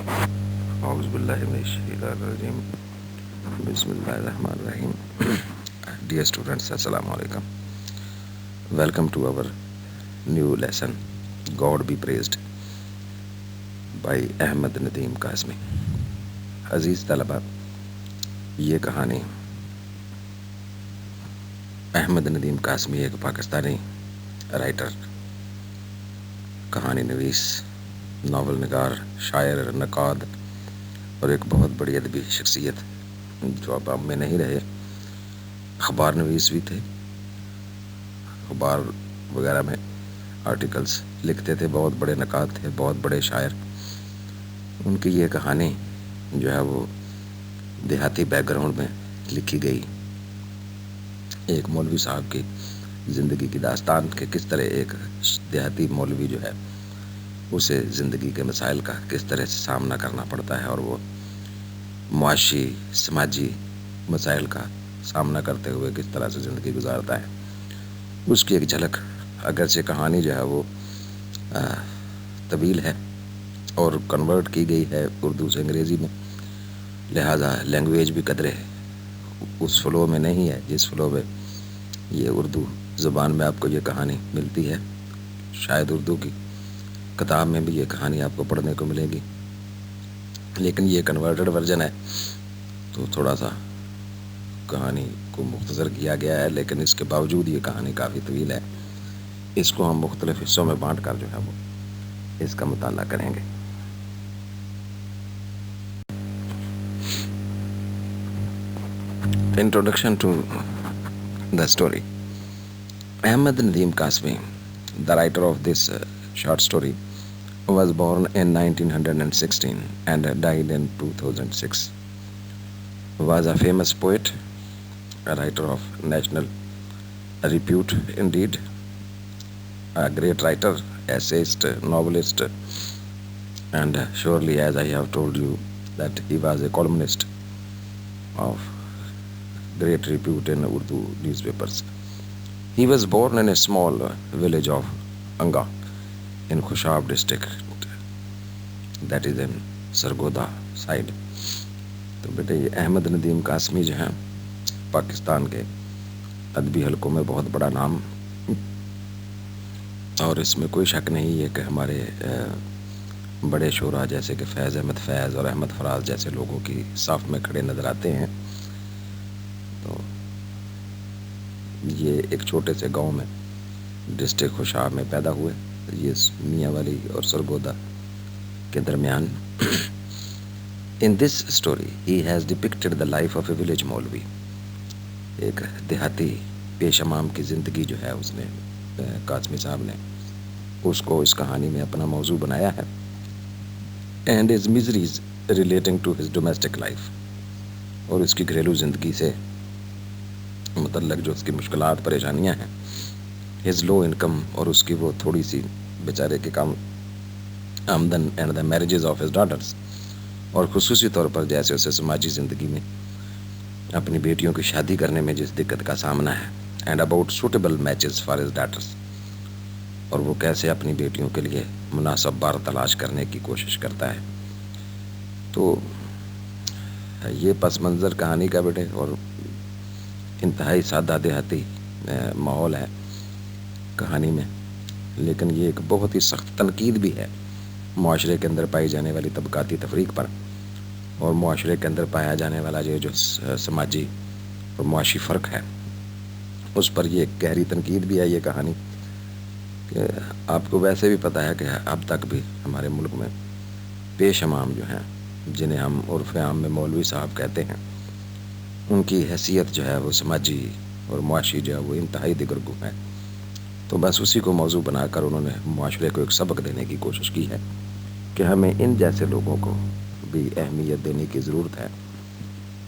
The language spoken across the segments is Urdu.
اعوذ باللہ من الشیطان الرجیم بسم اللہ الرحمن الرحیم. Dear students, Assalamu alaikum. Welcome to our new lesson, God be praised, by Ahmad Nadeem Qasmi. عزیز طلبہ، یہ کہانی احمد ندیم قاسمی ایک پاکستانی رائٹر، کہانی نویس، ناول نگار، شاعر، نقاد اور ایک بہت بڑی ادبی شخصیت جو اب میں نہیں رہے. اخبار نویس بھی تھے، اخبار وغیرہ میں آرٹیکلس لکھتے تھے، بہت بڑے نقاد تھے، بہت بڑے شاعر. ان کی یہ کہانی جو ہے وہ دیہاتی بیک گراؤنڈ میں لکھی گئی، ایک مولوی صاحب کی زندگی کی داستان کہ کس طرح ایک دیہاتی مولوی جو ہے اسے زندگی کے مسائل کا کس طرح سے سامنا کرنا پڑتا ہے اور وہ معاشی سماجی مسائل کا سامنا کرتے ہوئے کس طرح سے زندگی گزارتا ہے. اس کی ایک جھلک، اگرچہ کہانی جو ہے وہ طویل ہے اور کنورٹ کی گئی ہے اردو سے انگریزی میں، لہذا لینگویج بھی قدرے اس فلو میں نہیں ہے جس فلو میں یہ اردو زبان میں آپ کو یہ کہانی ملتی ہے. شاید اردو کی کتاب میں بھی یہ کہانی آپ کو پڑھنے کو ملے گی، لیکن یہ کنورٹڈ ورژن ہے تو تھوڑا سا کہانی کو مختصر کیا گیا ہے، لیکن اس کے باوجود یہ کہانی کافی طویل ہے. اس کو ہم مختلف حصوں میں بانٹ کر جو ہے وہ اس کا مطالعہ کریں گے. Introduction to the story. Ahmed Nadeem Qasmi, the writer of this short story, was born in 1916 and died in 2006. Was a famous poet, a writer of national repute indeed, a great writer, essayist, novelist, and surely, as I have told you, that he was a columnist of great repute in Urdu newspapers. He was born in a small village of Anga in Khushab district, that is in Sargodha side. تو بیٹے یہ احمد ندیم قاسمی جو ہیں پاکستان کے ادبی حلقوں میں بہت بڑا نام، اور اس میں کوئی شک نہیں ہے کہ ہمارے بڑے شعراء جیسے کہ فیض احمد فیض اور احمد فراز جیسے لوگوں کی صف میں کھڑے نظر آتے ہیں. تو یہ ایک چھوٹے سے گاؤں میں ڈسٹرکٹ خوشاب میں پیدا ہوئے، یہ میاں والی اور سرگودا کے درمیان. In this story, he has depicted the life of a village Maulvi. ایک دیہاتی پیش امام کی زندگی جو ہے اس نے قاسمی صاحب نے اس کو اس کہانی میں اپنا موضوع بنایا ہے. And his miseries relating to his domestic life. اور اس کی گھریلو زندگی سے متعلق جو اس کی مشکلات پریشانیاں ہیں، his low income اور اس کی وہ تھوڑی سی بیچارے کی کم آمدن and the marriages of his daughters. اور خصوصی طور پر جیسے اسے سماجی زندگی میں اپنی بیٹیوں کی شادی کرنے میں جس دقت کا سامنا ہے. And about suitable matches for his daughters, اور وہ کیسے اپنی بیٹیوں کے لیے مناسب بار تلاش کرنے کی کوشش کرتا ہے. تو یہ پس منظر کہانی کا بیٹے اور انتہائی سادہ دیہاتی ماحول ہے کہانی میں، لیکن یہ ایک بہت ہی سخت تنقید بھی ہے معاشرے کے اندر پائی جانے والی طبقاتی تفریق پر، اور معاشرے کے اندر پایا جانے والا جو سماجی اور معاشی فرق ہے اس پر یہ گہری تنقید بھی ہے یہ کہانی. کہ آپ کو ویسے بھی پتہ ہے کہ اب تک بھی ہمارے ملک میں پیش امام جو ہیں جنہیں ہم عرف عام میں مولوی صاحب کہتے ہیں، ان کی حیثیت جو ہے وہ سماجی اور معاشی جو ہے وہ انتہائی دگرگوں ہے. تو بس اسی کو موضوع بنا کر انہوں نے معاشرے کو ایک سبق دینے کی کوشش کی ہے کہ ہمیں ان جیسے لوگوں کو بھی اہمیت دینے کی ضرورت ہے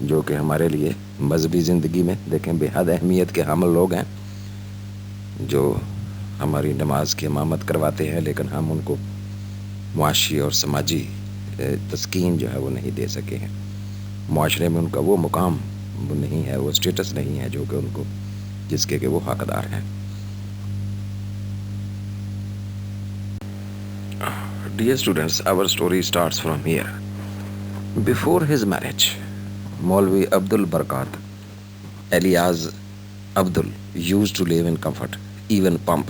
جو کہ ہمارے لیے مذہبی زندگی میں دیکھیں بے حد اہمیت کے حامل لوگ ہیں، جو ہماری نماز کی امامت کرواتے ہیں، لیکن ہم ان کو معاشی اور سماجی تسکین جو ہے وہ نہیں دے سکے ہیں. معاشرے میں ان کا وہ مقام وہ نہیں ہے، وہ اسٹیٹس نہیں ہے جو کہ ان کو جس کے کہ وہ حقدار ہیں. Dear students, our story starts from here. Before his marriage, Maulvi Abdul Barakat, alias Abdul, used to live in comfort, even pump.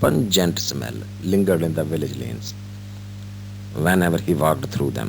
pungent smell lingered in the village lanes whenever he walked through them.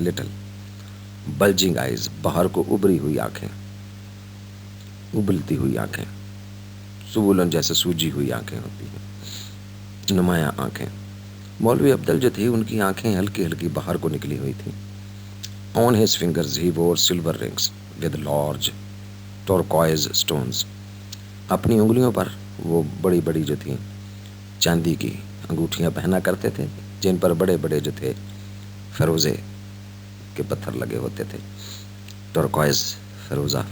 Little. Bulging eyes, باہر کو ابری ہوئی آنکھیں، ابلتی ہوئی آنکھیں، سبولن جیسے سوجی ہوئی آنکھیں ہوتی ہیں، نمایاں آنکھیں. مولوی افضل جو تھی ان کی آنکھیں ہلکی ہلکی باہر کو نکلی ہوئی تھیں. On his fingers he wore silver rings with large turquoise stones. اپنی انگلیوں پر وہ بڑی بڑی جو تھیں چاندی کی انگوٹھیاں پہنا کرتے تھے، جن پر بڑے بڑے جو تھے فیروزے کے پتھر لگے ہوتے تھے. ٹورکوائز، فیروزہ.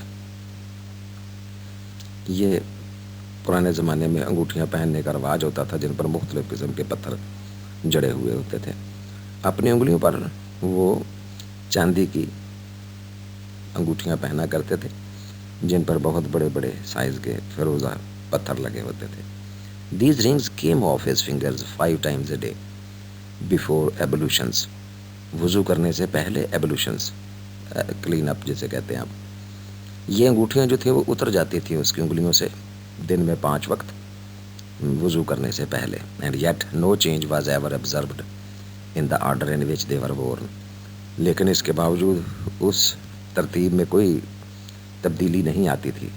یہ پرانے زمانے میں انگوٹھیاں پہننے کا رواج ہوتا تھا جن پر مختلف قسم کے پتھر جڑے ہوئے ہوتے تھے. اپنی انگلیوں پر وہ چاندی کی انگوٹھیاں پہنا کرتے تھے جن پر بہت بڑے بڑے سائز کے فیروزہ پتھر لگے ہوتے تھے. These rings came off his fingers 5 times a day before ablutions. وضو کرنے سے پہلے ablutions، کلین اپ جسے کہتے ہیں آپ. یہ انگوٹھیاں جو تھیں وہ اتر جاتی تھیں اس کی انگلیوں سے دن میں 5 وقت وضو کرنے سے پہلے. And yet no change was ever observed in the order in which they were worn. لیکن اس کے باوجود اس ترتیب میں کوئی تبدیلی نہیں آتی تھی،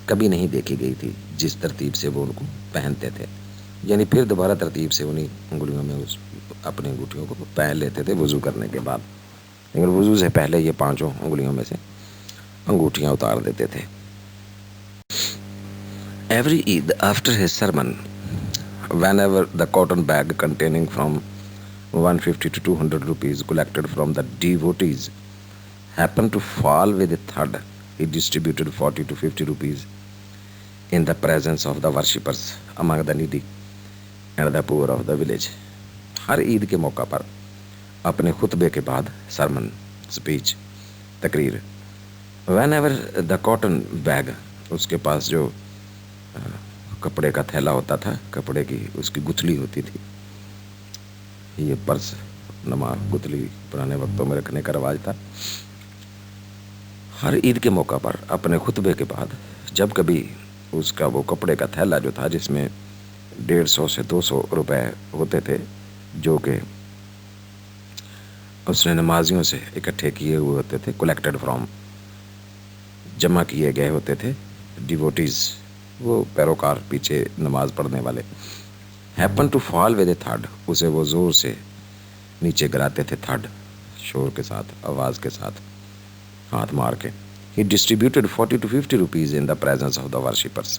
کبھی نہیں دیکھی گئی تھی جس ترتیب سے وہ ان کو پہنتے تھے. یعنی پھر دوبارہ ترتیب سے انہیں انگلیوں میں اپنی انگوٹھیوں کو پہن لیتے تھے وضو کرنے کے بعد، لیکن وضو سے پہلے یہ 5 انگلیوں میں سے انگوٹھیاں اتار دیتے تھے. Every Eid after his sermon, whenever the cotton bag containing from 150 to 200 rupees collected from the devotees happened to fall with a thud, he distributed 40 to 50 rupees in the presence of the worshippers among the needy and the poor of the village. ہر عید کے موقع پر اپنے خطبے کے بعد سرمن، اسپیچ، تقریر. whenever the cotton bag، اس کے پاس جو کپڑے کا تھیلا ہوتا تھا، کپڑے کی اس کی گتھلی ہوتی تھی، یہ پرس نما گتھلی پرانے وقتوں میں رکھنے کا رواج تھا. ہر عید کے موقع پر اپنے خطبے کے بعد جب کبھی اس کا وہ کپڑے کا تھیلا جو تھا جس میں 150 سے 200 روپے ہوتے تھے جو کہ اس نے نمازیوں سے اکٹھے کیے ہوئے ہوتے تھے، کلیکٹڈ فرام، جمع کیے گئے ہوتے تھے، ڈیووٹیز، وہ پیروکار پیچھے نماز پڑھنے والے. Happen to fall with a thud, اسے وہ زور سے نیچے گراتے تھے، تھڈ شور کے ساتھ، آواز کے ساتھ، ہاتھ مار کے. ہی distributed 40 to 50 rupees in the presence of the worshippers.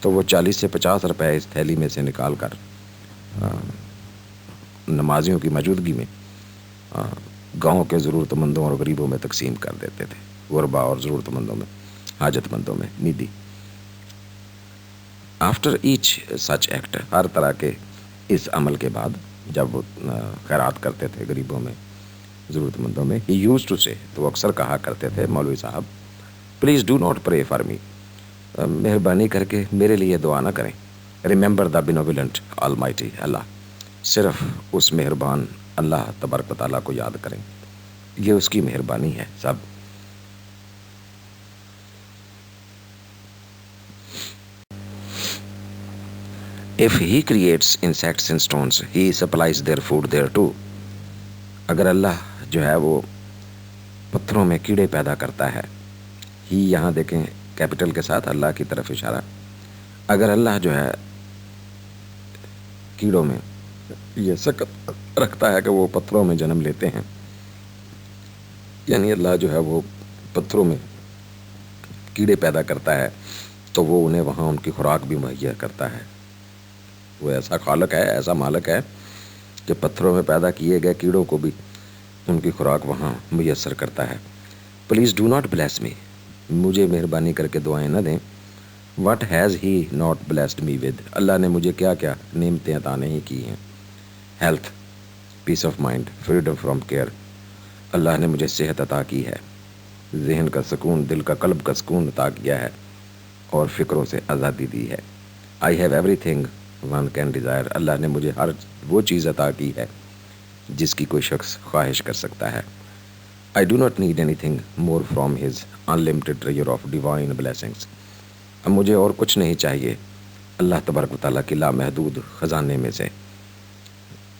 تو وہ 40 سے 50 روپے اس تھیلی میں سے نکال کر نمازیوں کی موجودگی میں گاؤں کے ضرورت مندوں اور غریبوں میں تقسیم کر دیتے تھے، غربا اور ضرورت مندوں میں، حاجت مندوں میں، نیدی. آفٹر ایچ سچ ایکٹ، ہر طرح کے اس عمل کے بعد جب وہ خیرات کرتے تھے غریبوں میں، ضرورت مندوں میں، ہی یوز ٹو سے، تو وہ اکثر کہا کرتے تھے، مولوی صاحب please do not pray for me, مہربانی کر کے میرے لیے دعا نہ کریں. ریممبر دا بینوولنٹ آلمائٹی، اللہ، صرف اس مہربان اللہ تبارک و تعالیٰ کو یاد کریں، یہ اس کی مہربانی ہے سب. If he creates insects and stones, he supplies their food there too. اگر اللہ جو ہے وہ پتھروں میں کیڑے پیدا کرتا ہے، ہی یہاں دیکھیں کیپٹل کے ساتھ اللہ کی طرف اشارہ. اگر اللہ جو ہے کیڑوں میں یہ سکت رکھتا ہے کہ وہ پتھروں میں جنم لیتے ہیں، یعنی اللہ جو ہے وہ پتھروں میں کیڑے پیدا کرتا ہے تو وہ انہیں وہاں ان کی خوراک بھی مہیا کرتا ہے. وہ ایسا خالق ہے، ایسا مالک ہے کہ پتھروں میں پیدا کیے گئے کیڑوں کو بھی ان کی خوراک وہاں میسر کرتا ہے. Please do not bless me, مجھے مہربانی کر کے دعائیں نہ دیں. What has he not blessed me with, اللہ نے مجھے کیا کیا نعمتیں عطا نہیں کی ہیں. Health, peace of mind, freedom from care, اللہ نے مجھے صحت عطا کی ہے، ذہن کا سکون، دل کا، قلب کا سکون عطا کیا ہے اور فکروں سے آزادی دی ہے. I have everything one can desire, اللہ نے مجھے ہر وہ چیز عطا کی ہے جس کی کوئی شخص خواہش کر سکتا ہے. I do not need any thing more from his unlimited treasure of divine blessings, اب مجھے اور کچھ نہیں چاہیے اللہ تبارک و تعالیٰ کی لامحدود خزانے میں سے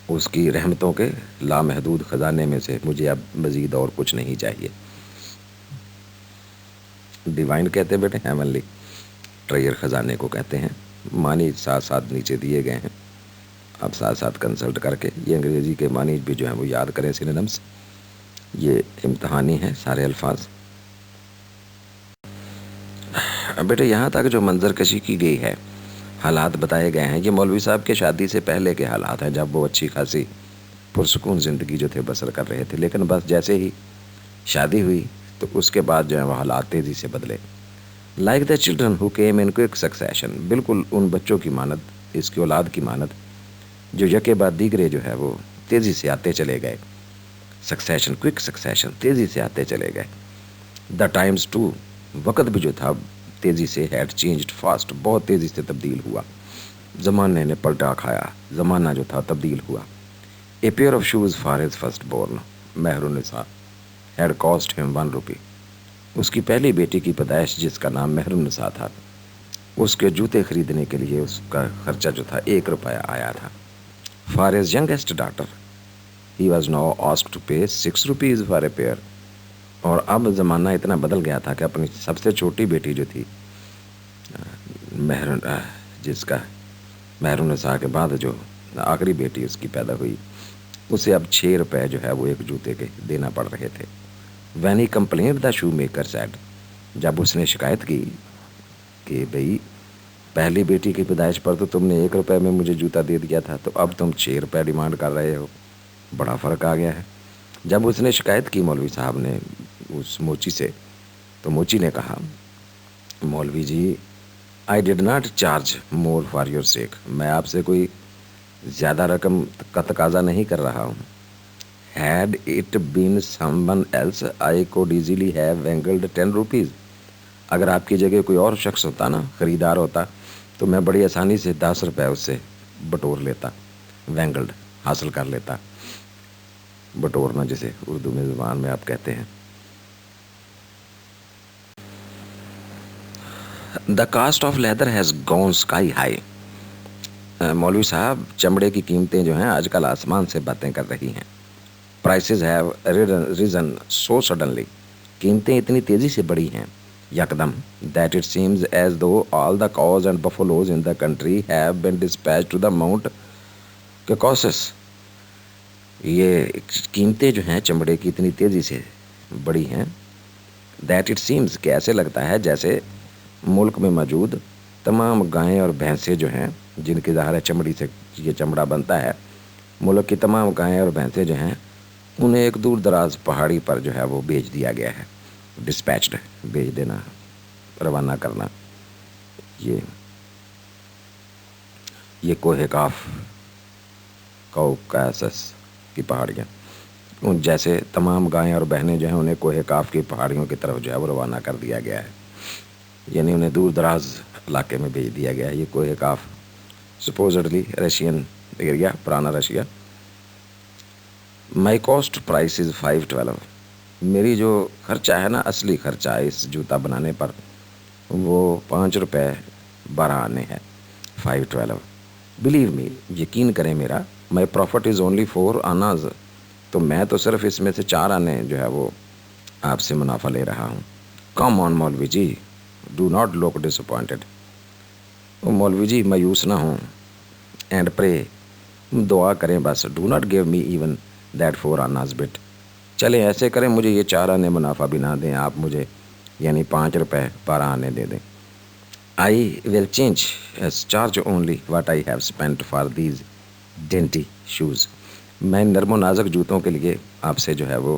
اس کی رحمتوں کے لامحدود خزانے میں سے مجھے اب مزید اور کچھ نہیں چاہیے. ڈیوائن کہتے ہیں بیٹے ہیونلی ٹریئر خزانے کو کہتے ہیں. معنی ساتھ ساتھ نیچے دیے گئے ہیں, آپ ساتھ ساتھ کنسلٹ کر کے یہ انگریزی کے معنی بھی جو ہیں وہ یاد کریں. سینونمز یہ امتحانی ہیں سارے الفاظ. بیٹے یہاں تک جو منظر کشی کی گئی ہے, حالات بتائے گئے ہیں, یہ مولوی صاحب کے شادی سے پہلے کے حالات ہیں, جب وہ اچھی خاصی پرسکون زندگی جو تھے بسر کر رہے تھے. لیکن بس جیسے ہی شادی ہوئی تو اس کے بعد جو ہے وہ حالات تیزی سے بدلے. Like the children who came in quick succession, بالکل ان بچوں کی مانند, اس کی اولاد کی مانند جو یکے بعد دیگرے جو ہے وہ تیزی سے آتے چلے گئے. سکسیشن, کوئک سکسیشن, تیزی سے آتے چلے گئے. دا ٹائمز ٹو, وقت بھی جو تھا تیزی سے, ہیڈ چینجڈ فاسٹ, بہت تیزی سے تبدیل ہوا. زمانے نے پلٹا کھایا, زمانہ جو تھا تبدیل ہوا. A pair of shoes for his first born Mehr unnisa head cost ہم 1 روپی. اس کی پہلی بیٹی کی پیدائش جس کا نام مہر النساء تھا, اس کے جوتے خریدنے کے لیے اس کا خرچہ جو تھا 1 روپیہ آیا تھا. For his youngest daughter he was now asked to pay 6 rupees for a pair. اور اب زمانہ اتنا بدل گیا تھا کہ اپنی سب سے چھوٹی بیٹی جو تھی جس کا مہر النساء کے بعد جو آخری بیٹی اس کی پیدا ہوئی, اسے اب 6 روپے جو ہے وہ ایک جوتے کے دینا پڑ رہے تھے. When he complained the shoemaker said, جب اس نے شکایت کی کہ بھئی پہلی بیٹی کی پیدائش پر تو تم نے 1 روپے میں مجھے جوتا دے دیا تھا, تو اب تم 6 روپے ڈیمانڈ کر رہے ہو, بڑا فرق آ گیا ہے. جب اس نے شکایت کی مولوی صاحب نے اس موچی سے, تو موچی نے کہا مولوی ji I did not charge more for your sake, میں آپ سے کوئی زیادہ رقم کا تقاضا نہیں کر رہا ہوں. Had it been someone else I could easily have wangled 10 rupees. اگر آپ کی جگہ کوئی اور شخص ہوتا نا, خریدار ہوتا, تو میں بڑی آسانی سے 10 روپے اس سے بٹور لیتا. وینگلڈ حاصل کر لیتا, بٹورنا جسے اردو میں زبان میں آپ کہتے ہیں. The cost of leather has gone sky high. مولوی صاحب چمڑے کی قیمتیں جو ہیں آج کل آسمان سے باتیں کر رہی ہیں. Prices have reason so suddenly, قیمتیں اتنی تیزی سے بڑھی ہیں یکدم, that it seems as though all the cows and buffaloes in the country have been dispatch to the mount Caucasus. یہ قیمتیں جو ہیں چمڑے کی اتنی تیزی سے بڑھی ہیں, دیٹ اٹ سیمز کہ ایسے لگتا ہے جیسے ملک میں موجود تمام گائیں اور بھینسیں جو ہیں, جن کی ظاہر ہے چمڑی سے یہ چمڑا بنتا ہے, ملک کی تمام گائیں اور بھینسیں جو ہیں انہیں ایک دور دراز پہاڑی پر جو ہے وہ بھیج دیا گیا ہے. ڈسپیچڈ, بھیج دینا, روانہ کرنا. یہ کوہ کاف کوکاسس کی پہاڑیاں, ان جیسے تمام گائیں اور بہنیں جو ہیں انہیں کوہ کاف کی پہاڑیوں کی طرف جو ہے وہ روانہ کر دیا گیا ہے, یعنی انہیں دور دراز علاقے میں بھیج دیا گیا ہے. یہ کوہ کاف سپوزڈلی رشین ایریا, پرانا Russia. My cost price is 512. میری جو خرچہ ہے نا, اصلی خرچہ اس جوتا بنانے پر, وہ 5 روپے 12 آنے ہے. 512. بلیو می, یقین کریں میرا, مائی پروفٹ از اونلی 4 آناز. تو میں تو صرف اس میں سے 4 آنے جو ہے وہ آپ سے منافع لے رہا ہوں. Come on Maulvi ji, do not look disappointed. مولوی جی مایوس نہ ہوں. اینڈ پرے, دعا کریں بس. Do not give me even that 4 annas bit. چلیں ایسے کریں, مجھے یہ 4 آنے منافع بھی نہ دیں آپ مجھے, یعنی 5 روپے 12 آنے دے دیں. I will charge only what I have spent for these dainty shoes. میں نرم و نازک جوتوں کے لیے آپ سے جو ہے وہ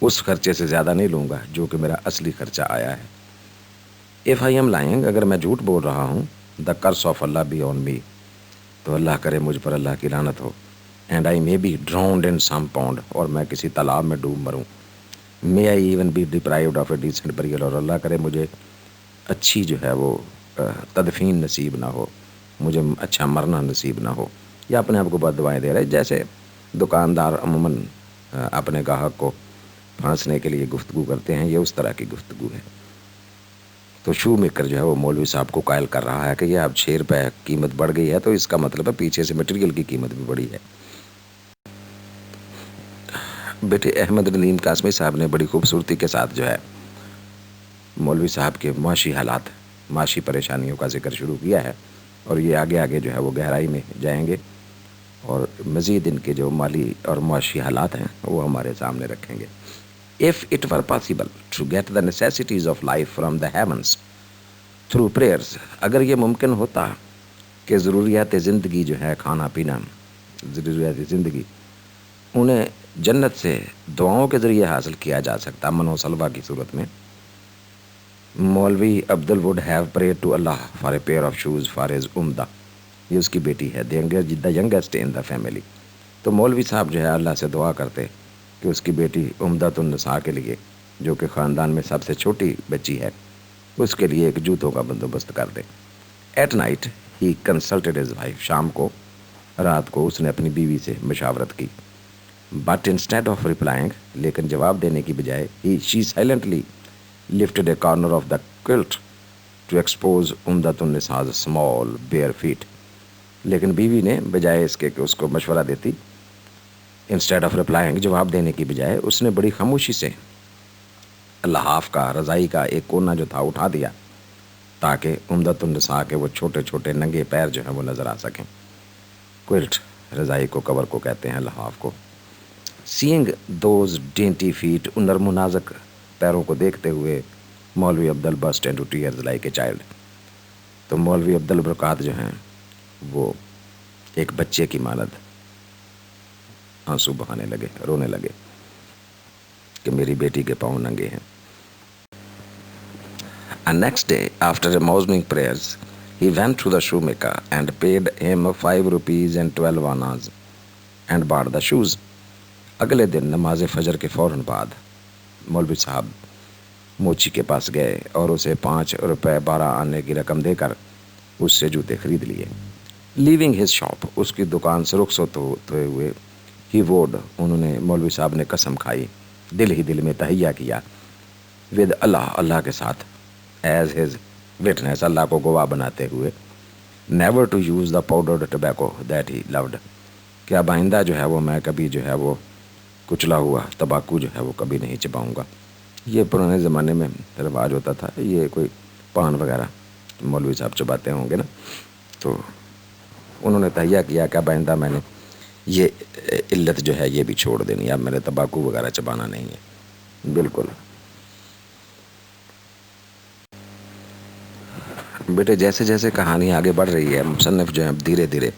اس خرچے سے زیادہ نہیں لوں گا جو کہ میرا اصلی خرچہ آیا ہے. ایف آئی ایم لائنگ, اگر میں جھوٹ بول رہا ہوں, دا کرس آف اللہ بی آن می, تو اللہ کرے مجھ پر اللہ کی لعنت ہو. And I may be drowned in some pond, اور میں کسی تالاب میں ڈوب مروں. May I even be deprived of a decent burial, اور اللہ کرے مجھے اچھی جو ہے وہ تدفین نصیب نہ ہو, مجھے اچھا مرنا نصیب نہ ہو. یا اپنے آپ کو بد دعائیں دے رہے, جیسے دکاندار عموماً اپنے گاہک کو پھانسنے کے لیے گفتگو کرتے ہیں, یہ اس طرح کی گفتگو ہے. تو شو میکر جو ہے وہ مولوی صاحب کو قائل کر رہا ہے کہ یہ اب 6 روپے قیمت بڑھ گئی ہے، تو اس کا مطلب ہے پیچھے سے مٹیریل کی قیمت بھی بڑھی ہے۔ بیٹے احمد ندیم قاسمی صاحب نے بڑی خوبصورتی کے ساتھ جو ہے مولوی صاحب کے معاشی حالات، معاشی پریشانیوں کا ذکر شروع کیا ہے، اور یہ آگے آگے جو ہے وہ گہرائی میں جائیں گے اور مزید ان کے جو مالی اور معاشی حالات ہیں وہ ہمارے سامنے رکھیں گے۔ If it were possible to get the necessities of life from the heavens through prayers، اگر یہ ممکن ہوتا کہ ضروریات زندگی جو ہے، کھانا پینا، ضروریات زندگی، انہیں جنت سے دعاؤں کے ذریعے حاصل کیا جا سکتا من و سلوہ کی صورت میں، مولوی Abdul would have prayed to Allah for a pair of shoes for his عمدہ، یہ اس کی بیٹی ہے، the youngest in the family۔ تو مولوی صاحب جو ہے اللہ سے دعا کرتے کہ اس کی بیٹی عمدۃ النساء کے لیے، جو کہ خاندان میں سب سے چھوٹی بچی ہے، اس کے لیے ایک جوتوں کا بندوبست کر دے۔ At night he consulted his wife, شام کو، رات کو اس نے اپنی بیوی سے مشاورت کی۔ بٹ انسٹیڈ آف ریپلائنگ، لیکن جواب دینے کی بجائے، she silently lifted a corner of the quilt to expose Umdatun Nisa small bare feet، لیکن بیوی نے بجائے اس کے کہ اس کو مشورہ دیتی، انسٹیڈ آف ریپلائنگ، جواب دینے کی بجائے اس نے بڑی خاموشی سے لحاف کا، رضائی کا ایک کونا جو تھا اٹھا دیا تاکہ عمدۃ النساء کے وہ چھوٹے چھوٹے ننگے پیر جو ہیں وہ نظر آ سکیں۔ کوئلٹ رضائی کو، کور کو کہتے ہیں، لحاف کو۔ سینگ دوز ڈینٹی فیٹ، ان نرم و نازک پیروں کو دیکھتے ہوئے مولوی Abdul burst into tears like a child, تو مولوی عبدل برکات جو ہیں وہ ایک بچے کی مانند آنسو بہانے لگے، رونے لگے کہ میری بیٹی کے پاؤں ننگے ہیں۔ And next day, after morning prayers, he went to the shoemaker and paid him 5 rupees and 12 annas and bought the shoes۔ اگلے دن نماز فجر کے فوراً بعد مولوی صاحب موچی کے پاس گئے اور اسے 5 روپے 12 آنے کی رقم دے کر اس سے جوتے خرید لیے۔ لیونگ ہز شاپ، اس کی دکان سے رخصت ہوتے ہوئے، ہی ووڈ، انہوں نے، مولوی صاحب نے قسم کھائی، دل ہی دل میں تہیہ کیا، ود اللہ، اللہ کے ساتھ، ایز ہز وٹنس، اللہ کو گواہ بناتے ہوئے، never to use the powdered tobacco that he loved, کہ اب آئندہ جو ہے وہ میں کبھی جو ہے وہ کچلا ہوا تمباکو جو ہے وہ کبھی نہیں چباؤں گا۔ یہ پرانے زمانے میں رواج ہوتا تھا، یہ کوئی پان وغیرہ مولوی صاحب چباتے ہوں گے نا، تو انہوں نے تہیہ کیا کہ اب آئندہ میں نے یہ علت جو ہے یہ بھی چھوڑ دینی، اب میں نے تمباکو وغیرہ چبانا نہیں ہے۔ بالکل بیٹے، جیسے جیسے کہانی آگے بڑھ رہی ہے، مصنف جو ہے دھیرے دھیرے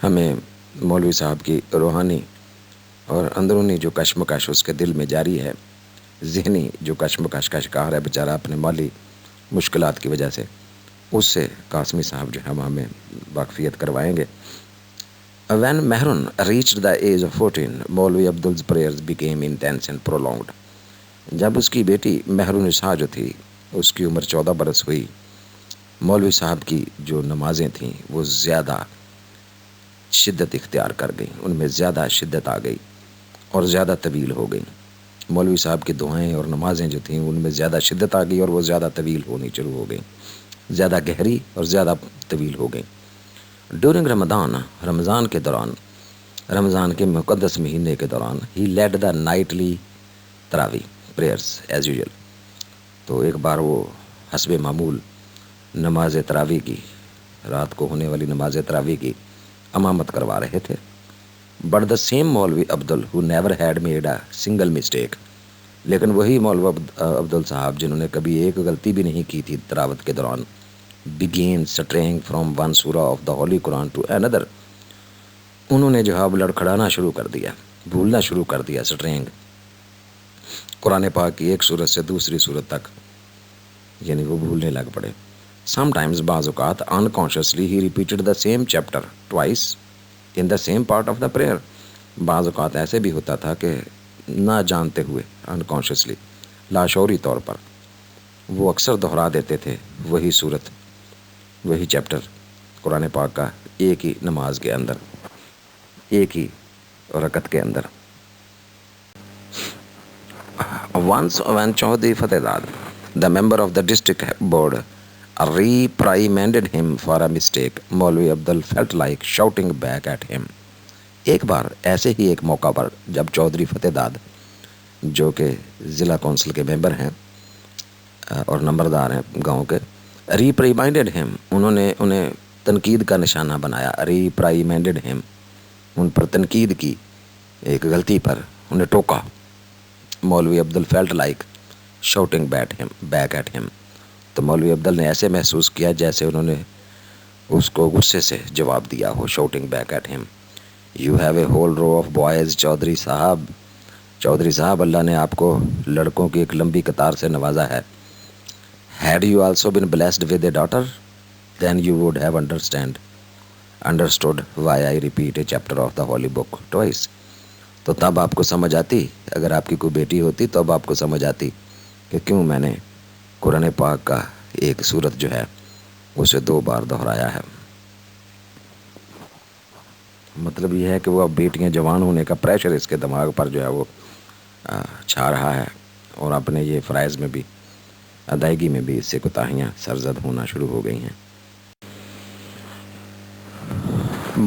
ہمیں مولوی صاحب کی روحانی اور اندرونی جو کشمکش اس کے دل میں جاری ہے، ذہنی جو کشمکش کا شکار ہے بیچارہ اپنے مالی مشکلات کی وجہ سے، اس سے قاسمی صاحب جو ہے ہمیں واقفیت کروائیں گے۔ When Mehrun reached the age of 14, مولوی عبدل's prayers became intense and prolonged۔ جب اس کی بیٹی مہرالنساء جو تھی، اس کی عمر 14 برس ہوئی، مولوی صاحب کی جو نمازیں تھیں وہ زیادہ شدت اختیار کر گئیں، ان میں زیادہ شدت آ گئی اور زیادہ طویل ہو گئیں۔ مولوی صاحب کی دعائیں اور نمازیں جو تھیں ان میں زیادہ شدت آ گئی اور وہ زیادہ طویل ہونی شروع ہو گئیں، زیادہ گہری اور زیادہ طویل ہو گئیں۔ ڈیورنگ رمضان، رمضان کے دوران، رمضان کے مقدس مہینے کے دوران، ہی لیڈ دا نائٹلی تراوی پریئرس ایز یوزول، تو ایک بار وہ حسب معمول نماز تراوی کی، رات کو ہونے والی نماز تراوی کی امامت کروا رہے تھے۔ But the same Maulvi Abdul who never had made a single mistake, لیکن وہی مولوی عبدل صاحب جنہوں نے کبھی ایک غلطی بھی نہیں کی تھی تلاوت کے دوران، begin string from one Surah of the holy Quran to اندر، انہوں نے جو ہے اب لڑکھڑانا شروع کر دیا، بھولنا شروع کر دیا، سٹرینگ قرآن پاک کی ایک سورت سے دوسری سورت تک، یعنی وہ بھولنے لگ پڑے۔ سم ٹائمز، بعض اوقات، unconsciously he repeated the same chapter twice in the same part of the prayer، بعض اوقات ایسے بھی ہوتا تھا کہ نہ جانتے ہوئے، unconsciously، لاشعوری طور پر وہ اکثر دہرا دیتے تھے وہی صورت، وہی چیپٹر قرآن پاک کا ایک ہی نماز کے اندر، ایک ہی رکعت کے اندر۔ Once when چودھری فتح زاد The member of the district board reprimanded him for a mistake. Maulvi Abdul felt like shouting back at him. ایک بار ایسے ہی ایک موقع پر جب چودھری فتح داد جو کہ ضلع کونسل کے ممبر ہیں اور نمبردار ہیں گاؤں کے، ریپریمائنڈڈ ہم، انہوں نے انہیں تنقید کا نشانہ بنایا. ریپرائمینڈڈ ہم، ان پر تنقید کی، ایک غلطی پر انہیں ٹوکا. مولوی Abdul felt like shouting back at him, تو مولوی عبدل نے ایسے محسوس کیا جیسے انہوں نے اس کو غصے سے جواب دیا ہو. Shouting back at him. You have a whole row of boys Chaudhry صاحب. چودھری صاحب، اللہ نے آپ کو لڑکوں کی ایک لمبی قطار سے نوازا ہے. Had you also been blessed with a daughter, then you would have understood why I repeat a chapter of the holy book twice. تو تب آپ کو سمجھ آتی، اگر آپ کی کوئی بیٹی ہوتی تو اب آپ کو سمجھ آتی کہ کیوں میں نے قرآن پاک کا ایک سورت جو ہے اسے 2 بار دہرایا ہے. مطلب یہ ہے کہ وہ اب بیٹیاں جوان ہونے کا پریشر اس کے دماغ پر جو ہے وہ چھا رہا ہے، اور اپنے یہ فرائض میں بھی، ادائیگی میں بھی اس سے کوتاہیاں سرزد ہونا شروع ہو گئی ہیں.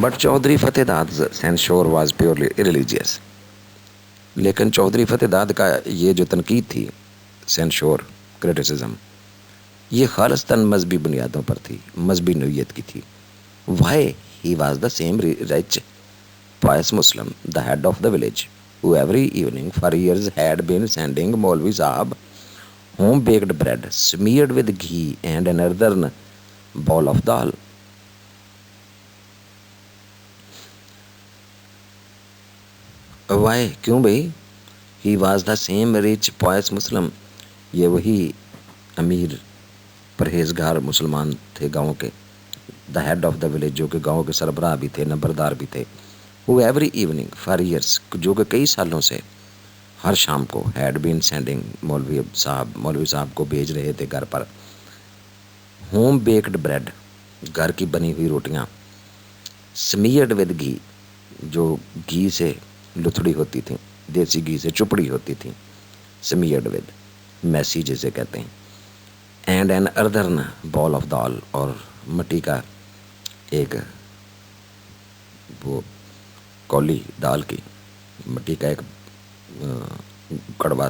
بٹ چودھری فتح داد سینشور واز پیورلی ریلیجیس. لیکن چودھری فتح داد کا یہ جو تنقید تھی، سینشور کرٹیسزم، یہ خالصتاً مذہبی بنیادوں پر تھی، مذہبی نوعیت کی تھی. Why he was the same rich pious Muslim, the head of the village, who every evening for years had been sending Maulvi Sahab home-baked bread smeared with ghee and an earthen bowl of dal. Why? کیوں بھئی؟ He was the same rich pious Muslim. یہ وہی امیر پرہیزگار مسلمان تھے گاؤں کے. The head of the village، جو کہ گاؤں کے سربراہ بھی تھے، نمبردار بھی تھے. Who every evening for years، جو کہ کئی سالوں سے ہر شام کو had been sending مولوی صاحب کو بھیج رہے تھے گھر پر home baked bread، گھر کی بنی ہوئی روٹیاں، smeared with ghee، جو گھی سے لتھڑی ہوتی تھیں، دیسی گھی سے چپڑی ہوتی تھیں، smeared with، میسی جسے کہتے ہیں، and an earthen bowl of dal، اور مٹی کا ایک وہ کولی دال کی، مٹی کا ایک گڑوا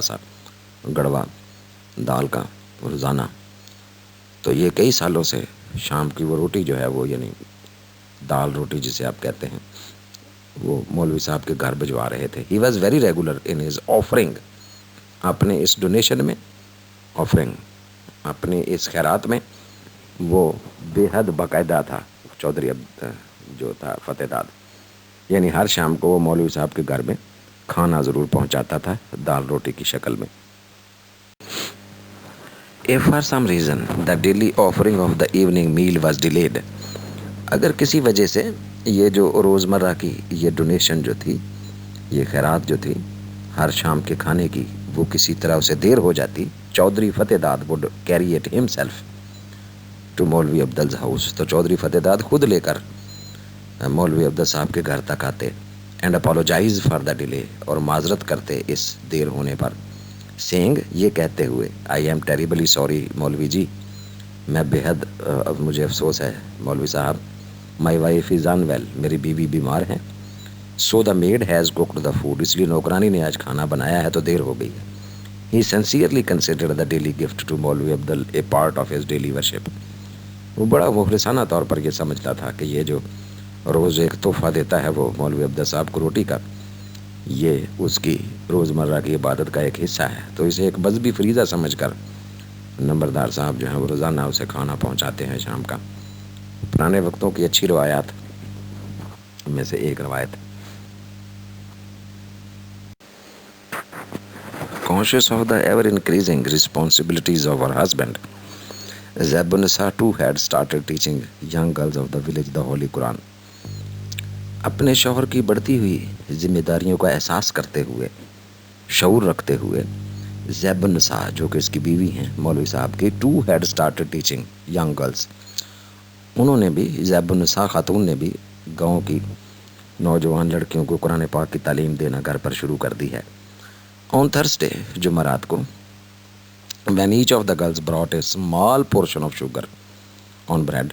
دال کا روزانہ. تو یہ کئی سالوں سے شام کی وہ روٹی جو ہے وہ، یعنی دال روٹی جسے آپ کہتے ہیں، وہ مولوی صاحب کے گھر بھجوا رہے تھے. He was very regular in his offering, اپنے اس ڈونیشن میں، آفرنگ اپنے اس خیرات میں وہ بے حد باقاعدہ تھا. چودھری جو تھا فتح داد، یعنی ہر شام کو وہ مولوی صاحب کے گھر میں کھانا ضرور پہنچاتا تھا دال روٹی کی شکل میں. If for some reason the daily offering of the evening meal was delayed، اگر کسی وجہ سے یہ جو روزمرہ کی یہ ڈونیشن جو تھی، یہ خیرات جو تھی ہر شام کے کھانے کی، وہ کسی طرح اسے دیر ہو جاتی، چودھری فتح داد would carry it himself to مولوی عبدل's house، تو چودھری فتح داد خود لے کر مولوی عبدل صاحب کے گھر تک آتے، and apologises for the delay, اور معذرت کرتے اس دیر ہونے پر، سینگ، یہ کہتے ہوئے، آئی ایم ٹیریبلی سوری مولوی جی، میں بے حد مجھے افسوس ہے مولوی صاحب، my wife is in well, میری بیوی بیمار ہیں، so the maid has cooked the food, اس لیے نوکرانی نے آج کھانا بنایا ہے تو دیر ہو گئی ہے. He sincerely considered the daily gift to Maulvi Abdul a part of his daily worship, وہ بڑا مخلصانہ طور پر یہ سمجھتا تھا کہ یہ جو روز ایک تحفہ دیتا ہے وہ مولوی عبدل صاحب کو روٹی کا، یہ اس کی روزمرہ کی عبادت کا ایک حصہ ہے. تو اسے ایک مذہبی فریضہ سمجھ کر نمبردار صاحب جو ہیں وہ روزانہ اسے کھانا پہنچاتے ہیں شام کا. پرانے وقتوں کی اچھی روایات میں سے ایک روایت، conscious of the ever increasing responsibilities of her husband, Zeb Nisa too had started teaching young girls of the village the Holy Quran. اپنے شوہر کی بڑھتی ہوئی ذمہ داریوں کا احساس کرتے ہوئے، شعور رکھتے ہوئے، زیب النساء جو کہ اس کی بیوی ہیں مولوی صاحب کی، to had started teaching young girls, انہوں نے بھی، زیب النساء خاتون نے بھی گاؤں کی نوجوان لڑکیوں کو قرآن پاک کی تعلیم دینا گھر پر شروع کر دی ہے. آن تھرسڈے، جمعرات کو، when each of the girls brought a small portion of sugar on bread,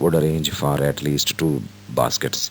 would arrange for at least 2 baskets,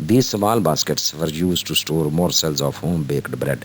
These small baskets were used to store morsels of home baked bread.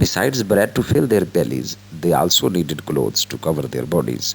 Besides bread to fill their bellies, they also needed clothes to cover their bodies.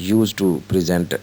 used to present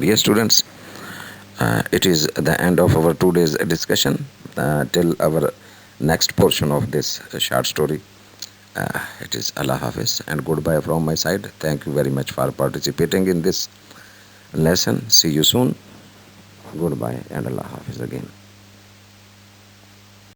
Dear students, it is the end of our today's discussion. Till our next portion of this short story, it is Allah Hafiz and goodbye from my side. Thank you very much for participating in this lesson. See you soon. Goodbye and Allah Hafiz again.